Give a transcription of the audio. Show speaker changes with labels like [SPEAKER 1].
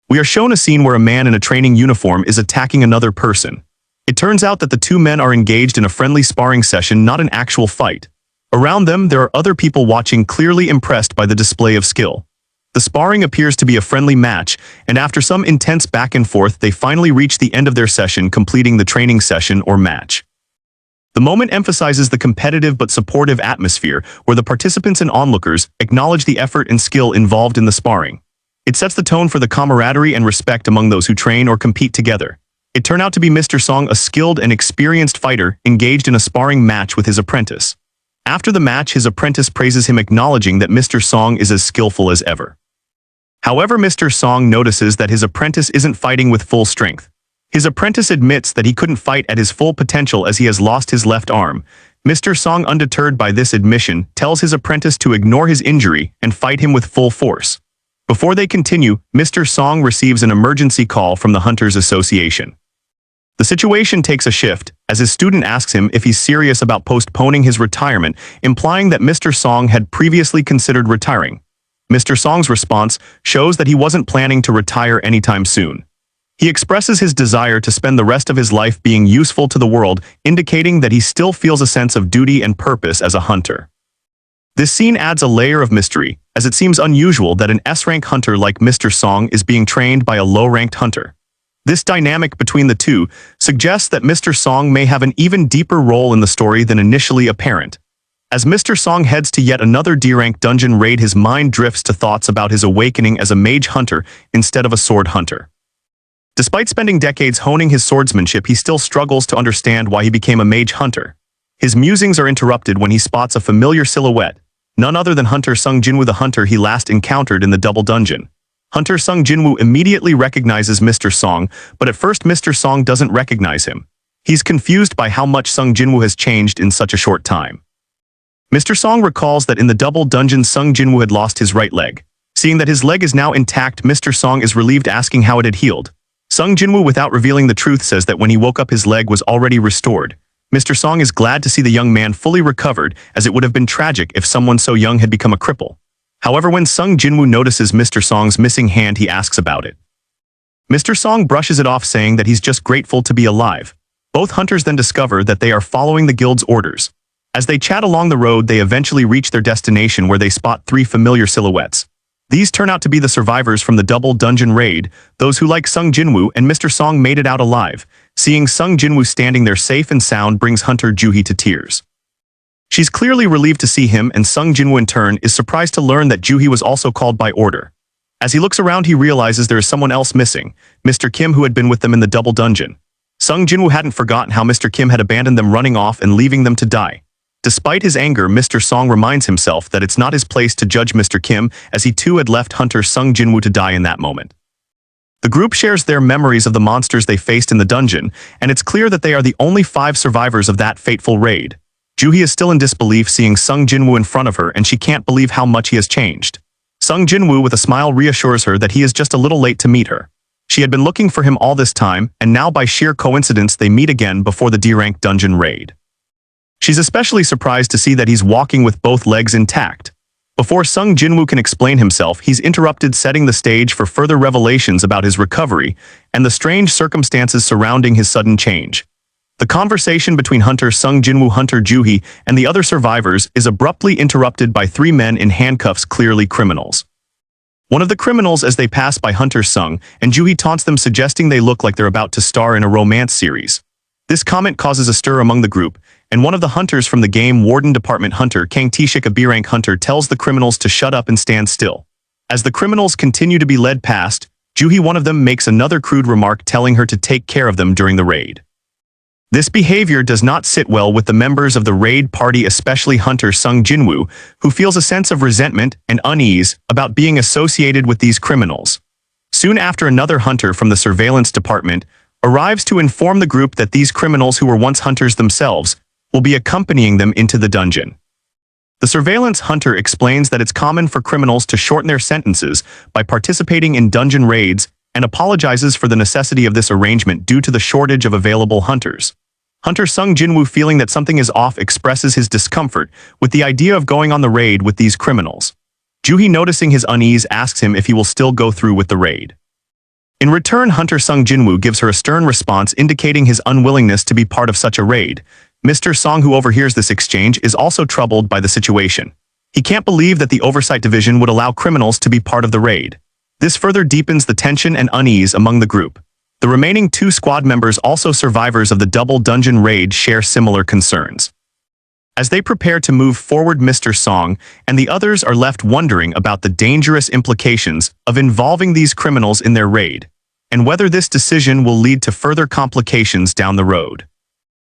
[SPEAKER 1] We are shown a scene where a man in a training uniform is attacking another person. It turns out that the two men are engaged in a friendly sparring session, not an actual fight. Around them, there are other people watching, clearly impressed by the display of skill. The sparring appears to be a friendly match, and after some intense back and forth, they finally reach the end of their session, completing the training session or match. The moment emphasizes the competitive but supportive atmosphere, where the participants and onlookers acknowledge the effort and skill involved in the sparring. It sets the tone for the camaraderie and respect among those who train or compete together. It turned out to be Mr. Song, a skilled and experienced fighter, engaged in a sparring match with his apprentice. After the match, his apprentice praises him, acknowledging that Mr. Song is as skillful as ever. However, Mr. Song notices that his apprentice isn't fighting with full strength. His apprentice admits that he couldn't fight at his full potential as he has lost his left arm. Mr. Song, undeterred by this admission, tells his apprentice to ignore his injury and fight him with full force. Before they continue, Mr. Song receives an emergency call from the Hunters Association. The situation takes a shift, as his student asks him if he's serious about postponing his retirement, implying that Mr. Song had previously considered retiring. Mr. Song's response shows that he wasn't planning to retire anytime soon. He expresses his desire to spend the rest of his life being useful to the world, indicating that he still feels a sense of duty and purpose as a hunter. This scene adds a layer of mystery, as it seems unusual that an S-rank hunter like Mr. Song is being trained by a low-ranked hunter. This dynamic between the two suggests that Mr. Song may have an even deeper role in the story than initially apparent. As Mr. Song heads to yet another D-rank dungeon raid, his mind drifts to thoughts about his awakening as a mage hunter instead of a sword hunter. Despite spending decades honing his swordsmanship, he still struggles to understand why he became a mage hunter. His musings are interrupted when he spots a familiar silhouette, none other than Hunter Sung Jin-Woo, the hunter he last encountered in the double dungeon. Hunter Sung Jin-Woo immediately recognizes Mr. Song, but at first Mr. Song doesn't recognize him. He's confused by how much Sung Jin-Woo has changed in such a short time. Mr. Song recalls that in the double dungeon Sung Jin-Woo had lost his right leg. Seeing that his leg is now intact, Mr. Song is relieved, asking how it had healed. Sung Jin-Woo, without revealing the truth, says that when he woke up his leg was already restored. Mr. Song is glad to see the young man fully recovered, as it would have been tragic if someone so young had become a cripple. However, when Sung Jin-Woo notices Mr. Song's missing hand, he asks about it. Mr. Song brushes it off, saying that he's just grateful to be alive. Both hunters then discover that they are following the guild's orders. As they chat along the road, they eventually reach their destination, where they spot three familiar silhouettes. These turn out to be the survivors from the double dungeon raid, those who, like Sung Jin-Woo and Mr. Song, made it out alive. Seeing Sung Jin-Woo standing there safe and sound brings Hunter Joo-hee to tears. She's clearly relieved to see him, and Sung Jin-Woo in turn is surprised to learn that Joo-hee was also called by order. As he looks around, he realizes there is someone else missing, Mr. Kim, who had been with them in the double dungeon. Sung Jin-Woo hadn't forgotten how Mr. Kim had abandoned them, running off and leaving them to die. Despite his anger, Mr. Song reminds himself that it's not his place to judge Mr. Kim, as he too had left Hunter Sung Jin-Woo to die in that moment. The group shares their memories of the monsters they faced in the dungeon, and it's clear that they are the only 5 survivors of that fateful raid. Joo-hee is still in disbelief, seeing Sung Jin-Woo in front of her, and she can't believe how much he has changed. Sung Jin-Woo, with a smile, reassures her that he is just a little late to meet her. She had been looking for him all this time, and now by sheer coincidence they meet again before the D-rank dungeon raid. She's especially surprised to see that he's walking with both legs intact. Before Sung Jin-Woo can explain himself, he's interrupted, setting the stage for further revelations about his recovery and the strange circumstances surrounding his sudden change. The conversation between Hunter Sung Jin-Woo, Hunter Joo-hee, and the other survivors is abruptly interrupted by 3 men in handcuffs, clearly criminals. One of the criminals, as they pass by Hunter Sung and Joo-hee, taunts them, suggesting they look like they're about to star in a romance series. This comment causes a stir among the group, and one of the hunters from the game warden department, Hunter Kang Tae-shik, a B-rank hunter, tells the criminals to shut up and stand still. As the criminals continue to be led past, Joo-hee, one of them, makes another crude remark, telling her to take care of them during the raid. This behavior does not sit well with the members of the raid party, especially Hunter Sung Jin-Woo, who feels a sense of resentment and unease about being associated with these criminals. Soon after, another hunter from the surveillance department arrives to inform the group that these criminals, who were once hunters themselves, will be accompanying them into the dungeon. The surveillance hunter explains that it's common for criminals to shorten their sentences by participating in dungeon raids, and apologizes for the necessity of this arrangement due to the shortage of available hunters. Hunter Sung Jin-Woo, feeling that something is off, expresses his discomfort with the idea of going on the raid with these criminals. Joo-hee, noticing his unease, asks him if he will still go through with the raid. In return, Hunter Sung Jin-Woo gives her a stern response indicating his unwillingness to be part of such a raid. Mr. Song, who overhears this exchange, is also troubled by the situation. He can't believe that the Oversight Division would allow criminals to be part of the raid. This further deepens the tension and unease among the group. The remaining 2 squad members, also survivors of the double dungeon raid, share similar concerns. As they prepare to move forward, Mr. Song and the others are left wondering about the dangerous implications of involving these criminals in their raid, and whether this decision will lead to further complications down the road.